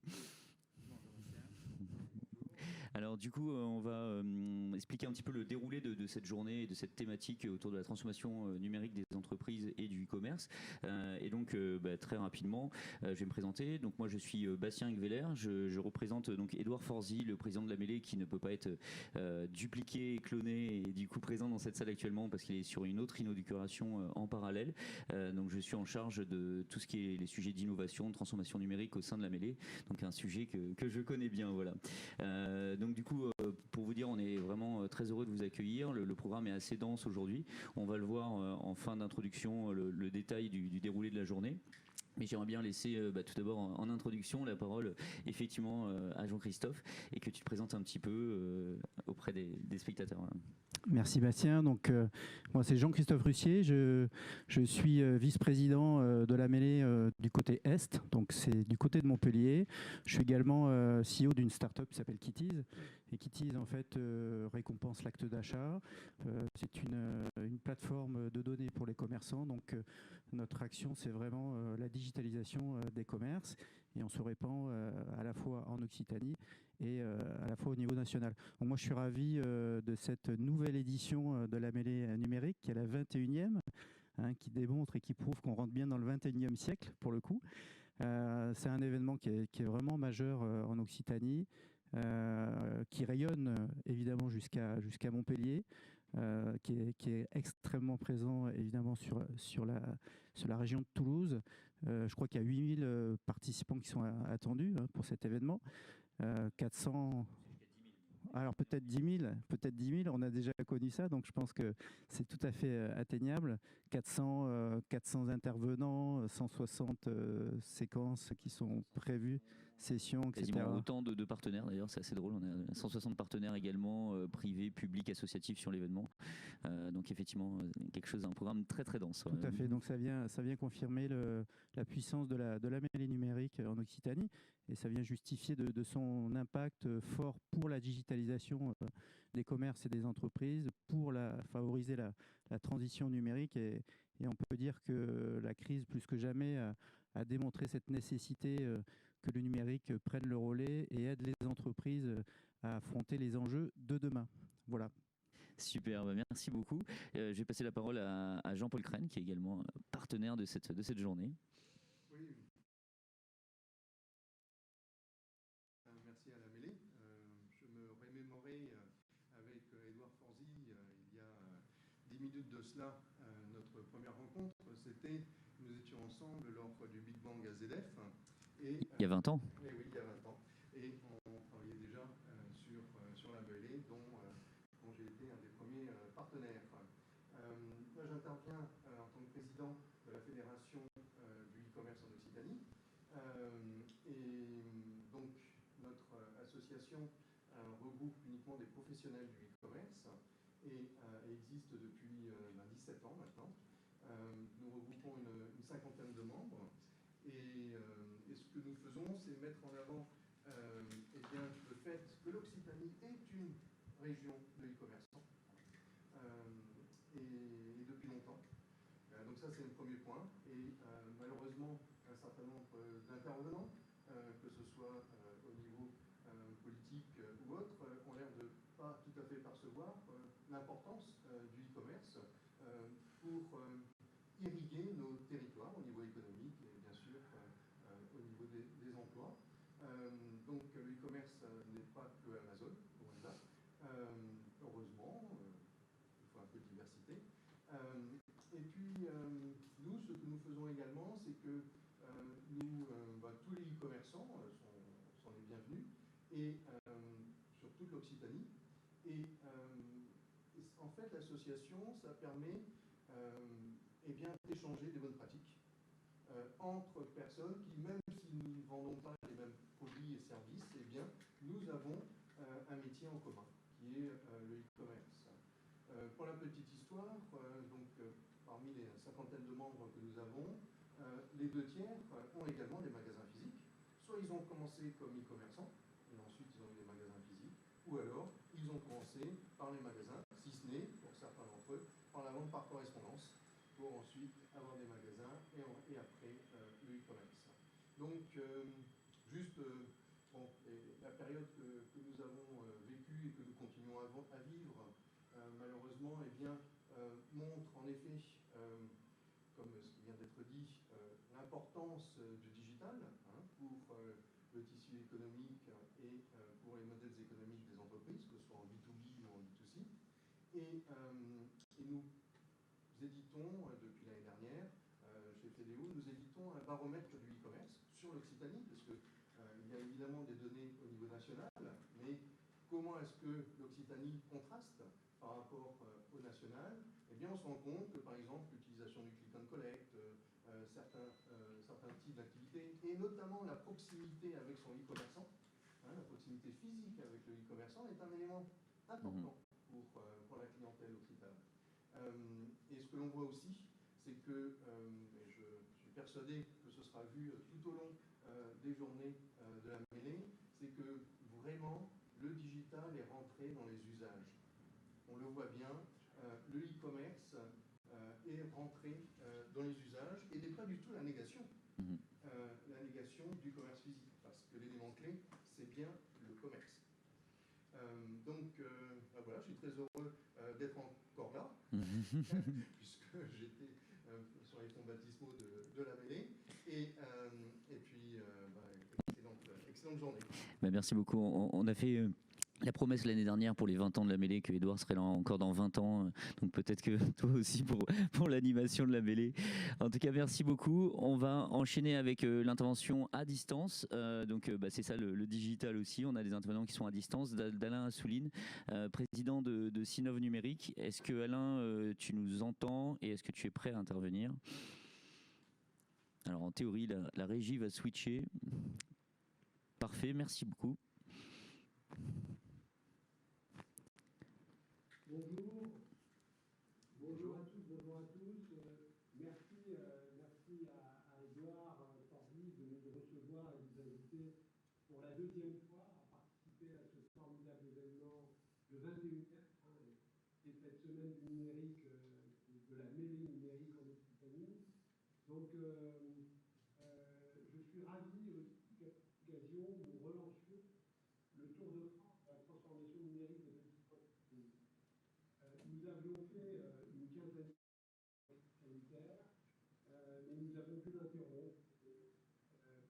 beaucoup. Alors du coup, on va expliquer un petit peu le déroulé de cette journée et de cette thématique autour de la transformation numérique des entreprises et du e-commerce. Et donc, très rapidement, je vais me présenter. Donc moi, je suis Bastien Gveller. Je représente donc Édouard Forzy, le président de la Mêlée, qui ne peut pas être dupliqué, cloné et du coup présent dans cette salle actuellement parce qu'il est sur une autre inauguration en parallèle. Donc je suis en charge de tout ce qui est les sujets d'innovation, de transformation numérique au sein de la Mêlée. Donc un sujet que je connais bien, voilà. Donc du coup, pour vous dire, on est vraiment très heureux de vous accueillir. Le programme est assez dense aujourd'hui. On va le voir en fin d'introduction, le détail du déroulé de la journée. Mais j'aimerais bien laisser tout d'abord en introduction la parole effectivement à Jean-Christophe et que tu te présentes un petit peu auprès des spectateurs. Voilà. Merci Bastien. Donc, moi c'est Jean-Christophe Russier. Je suis vice-président de la Mêlée du côté Est, donc c'est du côté de Montpellier. Je suis également CEO d'une start-up qui s'appelle Kitties. Et Kitties en fait récompense l'acte d'achat. C'est une plateforme de données pour les commerçants. Donc notre action c'est vraiment la digitalisation des commerces et on se répand à la fois en Occitanie et à la fois au niveau national. Donc moi, je suis ravi de cette nouvelle édition de la Mêlée numérique, qui est la 21e, qui démontre et qui prouve qu'on rentre bien dans le 21e siècle, pour le coup. C'est un événement qui est vraiment majeur en Occitanie, qui rayonne évidemment jusqu'à Montpellier, qui est extrêmement présent évidemment sur la région de Toulouse. Je crois qu'il y a 8000 participants qui sont attendus pour cet événement. 400... Alors peut-être 10 000, on a déjà connu ça, donc je pense que c'est tout à fait atteignable. 400 intervenants, 160 séquences qui sont prévues, sessions, etc. Quasiment autant de partenaires d'ailleurs, c'est assez drôle. On a 160 partenaires également, privés, publics, associatifs sur l'événement. Donc effectivement, quelque chose, un programme très très dense. Tout à fait, donc ça vient confirmer la puissance de la Mêlée numérique en Occitanie et ça vient justifier de son impact fort pour la digitalisation des commerces et des entreprises, pour favoriser la transition numérique et on peut dire que la crise plus que jamais a démontré cette nécessité que le numérique prenne le relais et aide les entreprises à affronter les enjeux de demain. Voilà. Super, merci beaucoup. Je vais passer la parole à Jean-Paul Crène, qui est également partenaire de cette journée. Oui. Merci à la Mêlée. Je me remémorais avec Édouard Forzy, il y a 10 minutes de cela, notre première rencontre. Nous étions ensemble lors du Big Bang AZF. Et, il y a 20 ans. Oui, il y a 20 ans. Et on travaillait déjà sur la Mêlée, dont j'ai été un des premiers partenaires. Là, j'interviens en tant que président de la Fédération du e-commerce en Occitanie. Et donc, notre association regroupe uniquement des professionnels du e-commerce et existe depuis 17 ans maintenant. Nous regroupons une cinquantaine de membres et ce que nous faisons, c'est mettre en avant le fait que l'Occitanie est une région de e-commerçants et depuis longtemps. Donc ça, c'est le premier point. Et malheureusement, un certain nombre d'intervenants, que ce soit au niveau politique ou autre, ont l'air de pas tout à fait percevoir l'importance du e-commerce pour irriguer nos territoires au niveau économique et bien sûr au niveau des emplois. Donc le e-commerce n'est pas que Amazon, loin de là. Heureusement, il faut un peu de diversité. Et puis, nous, ce que nous faisons également, c'est que tous les e-commerçants sont les bienvenus, et sur toute l'Occitanie. Et en fait, l'association, ça permet d'échanger des bonnes pratiques entre personnes qui, même si nous ne vendons pas les mêmes produits et services, eh bien, nous avons un métier en commun, qui est le e-commerce. Pour la petite histoire, parmi les cinquantaines de membres que nous avons, les 2/3 ont également des magasins physiques. Soit ils ont commencé comme e-commerçants, et ensuite ils ont eu des magasins physiques, ou alors ils ont commencé par les magasins, si ce n'est, pour certains d'entre eux, par la vente par correspondance, pour ensuite avoir des magasins et après le e-commerce. Donc, juste nous continuons à vivre, malheureusement, eh bien, montre en effet, comme ce qui vient d'être dit, l'importance du digital hein, pour le tissu économique et pour les modèles économiques des entreprises, que ce soit en B2B ou en B2C. Et nous éditons, depuis l'année dernière, chez FEDEO, nous éditons un baromètre du e-commerce sur l'Occitanie, parce que il y a évidemment des données au niveau national, mais comment est-ce que l'Occitanie contraste par rapport au national? Eh bien, on se rend compte que, par exemple, l'utilisation du click and collect, certains types d'activités, et notamment la proximité avec son e-commerçant, hein, la proximité physique avec le e-commerçant est un élément important pour la clientèle occitane. Et ce que l'on voit aussi, c'est que, et je suis persuadé que ce sera vu tout au long des journées de la mêlée, c'est que vraiment le digital est rentré dans les usages. On le voit bien, le e-commerce est rentré dans les usages et n'est pas du tout la négation du commerce physique, parce que l'élément clé, c'est bien le commerce. Voilà, je suis très heureux d'être encore là, puisque j'étais sur les fonds baptismaux de la mêlée. Et puis, excellente journée. Merci beaucoup. On a fait la promesse l'année dernière pour les 20 ans de la mêlée que Édouard serait là encore dans 20 ans. Donc peut-être que toi aussi pour l'animation de la mêlée. En tout cas, merci beaucoup. On va enchaîner avec l'intervention à distance. C'est ça le digital aussi. On a des intervenants qui sont à distance. D'Alain Assouline, président de Sinov Numérique. Est-ce que Alain, tu nous entends et est-ce que tu es prêt à intervenir? Alors en théorie, la régie va switcher. Parfait, merci beaucoup. Bonjour à tous, bonjour à tous. Merci à Édouard Fordy de nous recevoir et de nous inviter pour la deuxième fois à participer à ce formidable événement le 21e et cette semaine du numérique, de la mêlée numérique en Occitanie. Donc, je suis ravi aussi qu'à cette occasion, nous relancions le Tour de France de la transformation numérique des petites entreprises. Nous avions fait une quinzaine sanitaire, mais nous avons dû l'interrompre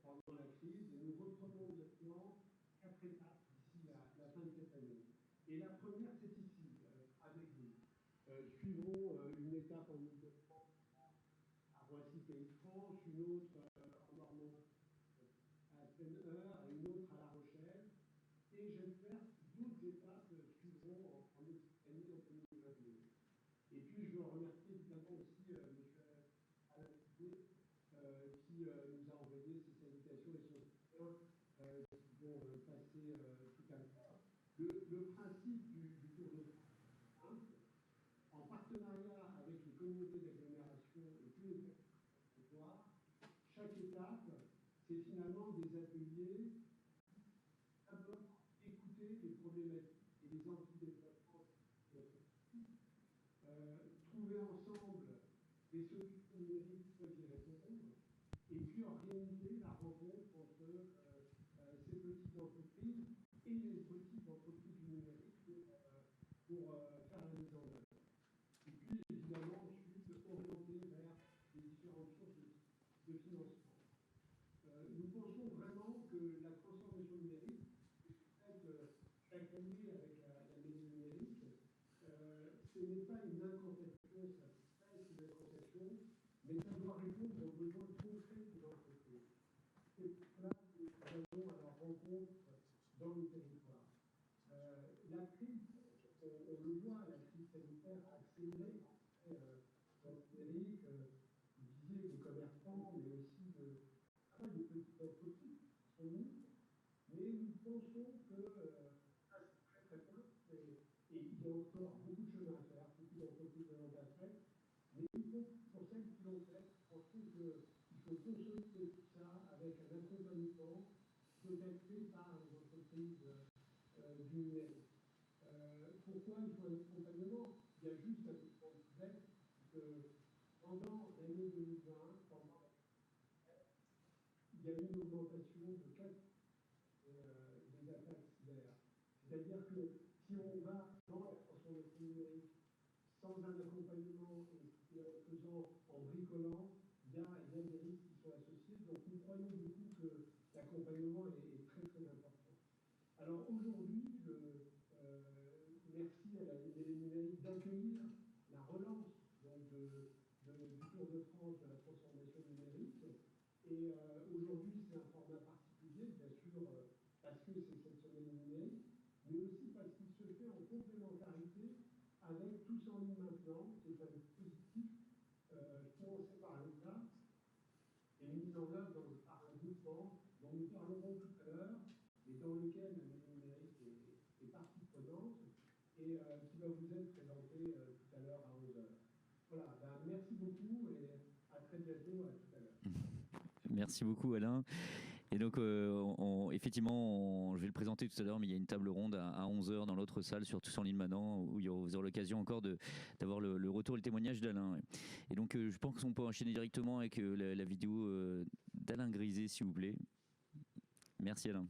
pendant la crise et nous reprenons maintenant 4 étapes d'ici la fin de cette année. Et la première, c'est ici, avec vous. Suivrons une étape en Ile-de-France à Roissy Pays de France, une autre en Normandie à Seine-Heure et une autre à La Rochelle. Et j'espère que d'autres étapes suivront en Occitanie en 2022. Et puis je veux remercier évidemment aussi M. Alain Piquet qui nous a envoyé ses salutations et son soutien qui vont passer tout à l'heure. Le principe du Tour de France, en partenariat avec les communautés d'agglomération et tous les territoires, chaque étape, c'est finalement des ateliers. D'abord, écouter les problématiques et les envies des développement de notre pays, trouver ensemble des solutions numériques qui peuvent y répondre, et puis organiser la rencontre entre ces petites entreprises et les petites entreprises du numérique pour faire la mise en œuvre. Et puis, évidemment, ensuite, orienter vers les différentes sources de financement. Nous pensons vraiment que la transformation numérique, chaque année avec la mêlée numérique, ce n'est pas une incantation, ça peut être une incantation, mais ça doit répondre aux besoins concrets de l'entreprise. C'est pour cela que nous allons à leur rencontre dans le territoire. La crise, on le voit, la crise sanitaire a accéléré dans le numérique, vous disiez des commerçants, mais aussi des petites entreprises qui sont mises. Mais nous pensons que c'est très bien, et il y a encore beaucoup de chemin à faire, beaucoup d'entreprises de l'an après. Mais il faut, pour celles qui l'ont fait, je pense qu'il faut consolider tout ça avec un accompagnement peut-être fait par les entreprises du numérique. Pourquoi il faut un accompagnement? Il y a juste un point de fait que pendant l'année 2020, il y a eu une augmentation de 4 des attaques cyber. C'est-à-dire que si on va dans la transformation numérique sans un accompagnement faisant en bricolant, il y a des risques qui sont associés. Donc nous croyons beaucoup que l'accompagnement est très très important. Alors aujourd'hui, merci à la mêlée numérique d'accueillir la relance donc, du Tour de France de la transformation numérique. Et aujourd'hui, c'est un format particulier, bien sûr, parce que c'est cette semaine numérique, mais aussi parce qu'il se fait en complémentarité avec Tous en ligne maintenant, qui est un dispositif financé par l'État et mis en œuvre par un groupement dont nous parlerons tout à l'heure, et dans lequel la mêlée numérique est partie prenante, et qui va vous être présenté tout à l'heure à 11h. Voilà, merci beaucoup et à très bientôt, à tout à l'heure. Merci beaucoup Alain. Et donc effectivement, je vais le présenter tout à l'heure, mais il y a une table ronde à 11h dans l'autre salle sur Tous en ligne maintenant, où vous aurez l'occasion encore d'avoir le retour et le témoignage d'Alain. Et donc je pense qu'on peut enchaîner directement avec la vidéo d'Alain Griset, s'il vous plaît. Merci Alain.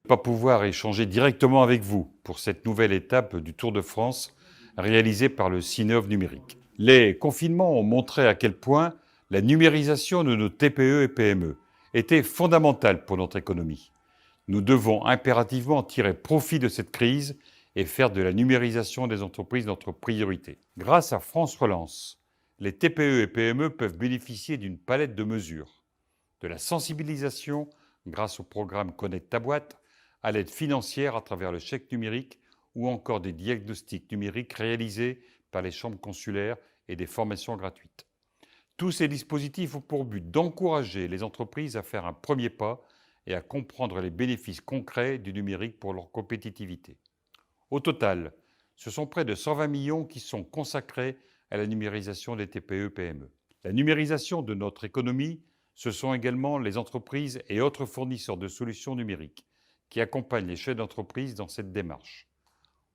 Pas pouvoir échanger directement avec vous pour cette nouvelle étape du Tour de France réalisée par le Sinov numérique. Les confinements ont montré à quel point la numérisation de nos TPE et PME était fondamentale pour notre économie. Nous devons impérativement tirer profit de cette crise et faire de la numérisation des entreprises notre priorité. Grâce à France Relance, les TPE et PME peuvent bénéficier d'une palette de mesures, de la sensibilisation grâce au programme Connecte ta boîte, à l'aide financière à travers le chèque numérique ou encore des diagnostics numériques réalisés par les chambres consulaires et des formations gratuites. Tous ces dispositifs ont pour but d'encourager les entreprises à faire un premier pas et à comprendre les bénéfices concrets du numérique pour leur compétitivité. Au total, ce sont près de 120 millions qui sont consacrés à la numérisation des TPE-PME. La numérisation de notre économie, ce sont également les entreprises et autres fournisseurs de solutions numériques qui accompagnent les chefs d'entreprise dans cette démarche.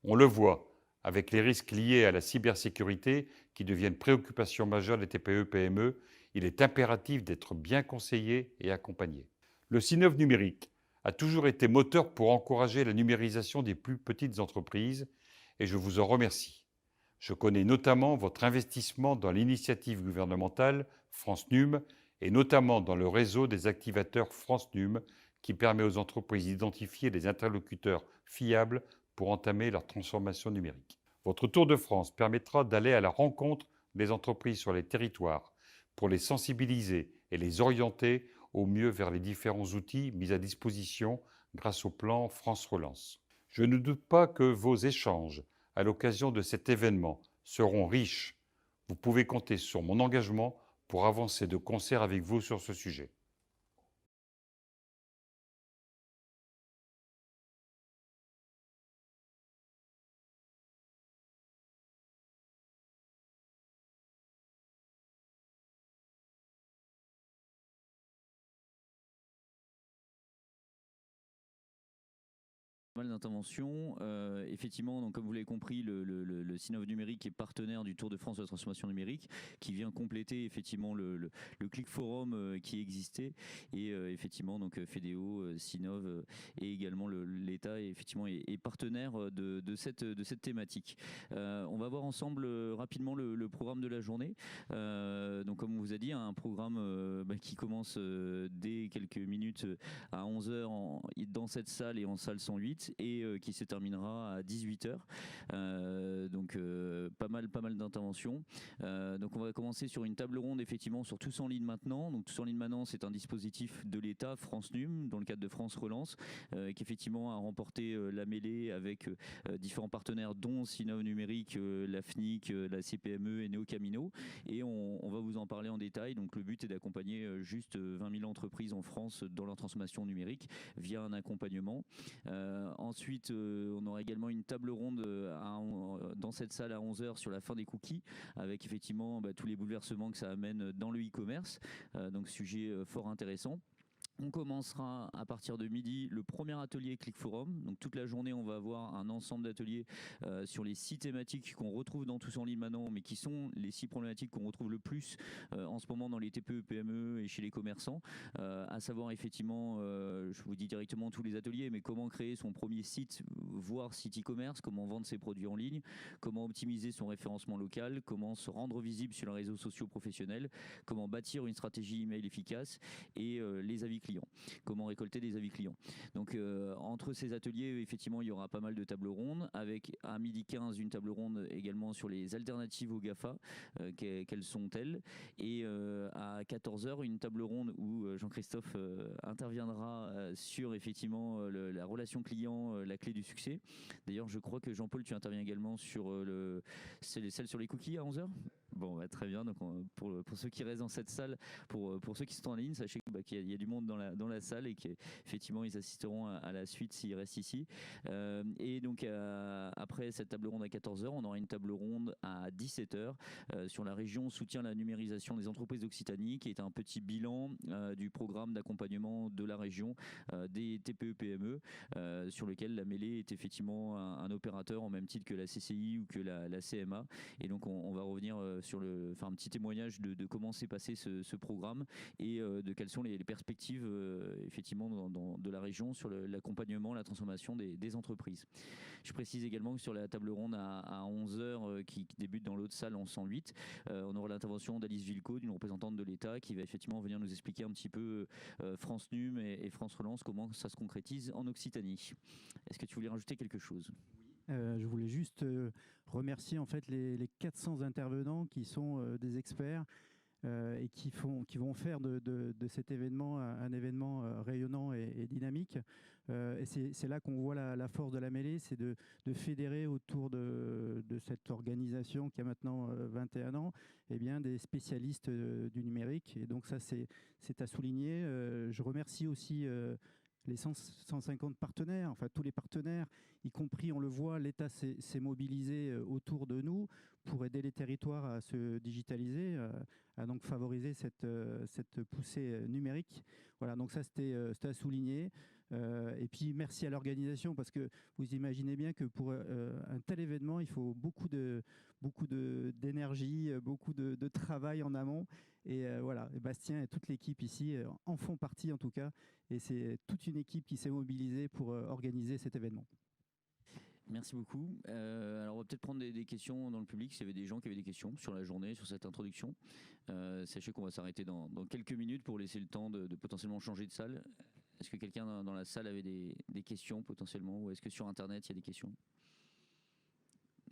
On le voit avec les risques liés à la cybersécurité qui deviennent préoccupation majeure des TPE-PME, il est impératif d'être bien conseillé et accompagné. Le Sinov numérique a toujours été moteur pour encourager la numérisation des plus petites entreprises et je vous en remercie. Je connais notamment votre investissement dans l'initiative gouvernementale France Num et notamment dans le réseau des activateurs France Num qui permet aux entreprises d'identifier des interlocuteurs fiables pour entamer leur transformation numérique. Votre Tour de France permettra d'aller à la rencontre des entreprises sur les territoires pour les sensibiliser et les orienter au mieux vers les différents outils mis à disposition grâce au plan France Relance. Je ne doute pas que vos échanges à l'occasion de cet événement seront riches. Vous pouvez compter sur mon engagement pour avancer de concert avec vous sur ce sujet. Mal d'interventions. Effectivement, donc, comme vous l'avez compris, le Sinov numérique est partenaire du Tour de France de la transformation numérique, qui vient compléter effectivement le Click Forum qui existait. Et effectivement, donc FEDEO, Sinov et également l'État effectivement est partenaire de cette thématique. On va voir ensemble rapidement le programme de la journée. Donc, comme on vous a dit, un programme qui commence dès quelques minutes à 11h dans cette salle et en salle 108. Et qui se terminera à 18h. Donc pas mal d'interventions. Donc on va commencer sur une table ronde effectivement sur Tous en ligne maintenant. Donc Tous en ligne maintenant, c'est un dispositif de l'État, France Num, dans le cadre de France Relance, qui effectivement a remporté la mêlée avec différents partenaires dont Sinov numérique, la FNIC, la CPME et Neocamino. Et on va vous en parler en détail. Donc le but est d'accompagner juste 20 000 entreprises en France dans leur transformation numérique via un accompagnement. Ensuite, on aura également une table ronde dans cette salle à 11h sur la fin des cookies, avec effectivement tous les bouleversements que ça amène dans le e-commerce. Donc sujet fort intéressant. On commencera à partir de midi le premier atelier Click Forum. Donc toute la journée, on va avoir un ensemble d'ateliers sur les 6 thématiques qu'on retrouve dans Tous en ligne maintenant, mais qui sont les 6 problématiques qu'on retrouve le plus en ce moment dans les TPE, PME et chez les commerçants. À savoir effectivement, je vous dis directement tous les ateliers, mais comment créer son premier site, voire site e-commerce, comment vendre ses produits en ligne, comment optimiser son référencement local, comment se rendre visible sur les réseaux sociaux professionnels, comment bâtir une stratégie email efficace et les avis clients. Comment récolter des avis clients. Donc entre ces ateliers, effectivement, il y aura pas mal de tables rondes, avec à 12h15 une table ronde également sur les alternatives au GAFA, quelles sont-elles, et à 14h une table ronde où Jean-Christophe interviendra sur effectivement la relation client, la clé du succès. D'ailleurs, je crois que Jean-Paul, tu interviens également sur celle sur les cookies à 11h. Bon, bah, très bien. Donc, pour ceux qui restent dans cette salle, pour ceux qui sont en ligne, sachez qu'il y a du monde dans la salle et qu'effectivement, ils assisteront à la suite s'ils restent ici. Et donc, après cette table ronde à 14h, on aura une table ronde à 17h sur la région soutien à la numérisation des entreprises d'Occitanie, qui est un petit bilan du programme d'accompagnement de la région des TPE-PME, sur lequel la mêlée est effectivement un opérateur en même titre que la CCI ou que la CMA. Et donc, on va revenir sur faire un petit témoignage de comment s'est passé ce programme et de quelles sont les perspectives effectivement de la région sur l'accompagnement, la transformation des entreprises. Je précise également que sur la table ronde à 11h qui débute dans l'autre salle en 108, on aura l'intervention d'Alice Vilco, d'une représentante de l'État, qui va effectivement venir nous expliquer un petit peu France Num et France Relance, comment ça se concrétise en Occitanie. Est-ce que tu voulais rajouter quelque chose ? Je voulais juste remercier en fait les 400 intervenants qui sont des experts et qui vont faire de cet événement un événement rayonnant et dynamique. Et c'est là qu'on voit la force de la mêlée, c'est de fédérer autour de cette organisation qui a maintenant 21 ans, eh bien, des spécialistes du numérique. Et donc ça, c'est à souligner. Je remercie aussi les 150 partenaires, enfin tous les partenaires, y compris, on le voit, l'État s'est mobilisé autour de nous pour aider les territoires à se digitaliser, à donc favoriser cette poussée numérique. Voilà, donc ça c'était à souligner. Et puis merci à l'organisation, parce que vous imaginez bien que pour un tel événement, il faut beaucoup d'énergie, beaucoup de travail en amont. Et voilà, et Bastien et toute l'équipe ici en font partie en tout cas. Et c'est toute une équipe qui s'est mobilisée pour organiser cet événement. Merci beaucoup. Alors on va peut-être prendre des questions dans le public, s'il y avait des gens qui avaient des questions sur la journée, sur cette introduction. Sachez qu'on va s'arrêter dans quelques minutes pour laisser le temps de potentiellement changer de salle. Est-ce que quelqu'un dans la salle avait des questions potentiellement, ou est-ce que sur Internet il y a des questions ?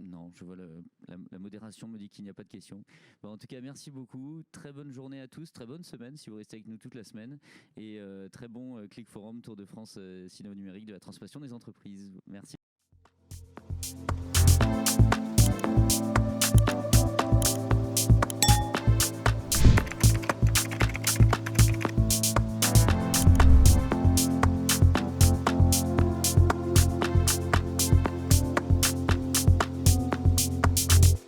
Non, je vois la modération me dit qu'il n'y a pas de questions. Bon, en tout cas, merci beaucoup. Très bonne journée à tous. Très bonne semaine si vous restez avec nous toute la semaine. Et très bon Click Forum Tour de France Synov numérique de la transformation des entreprises. Merci.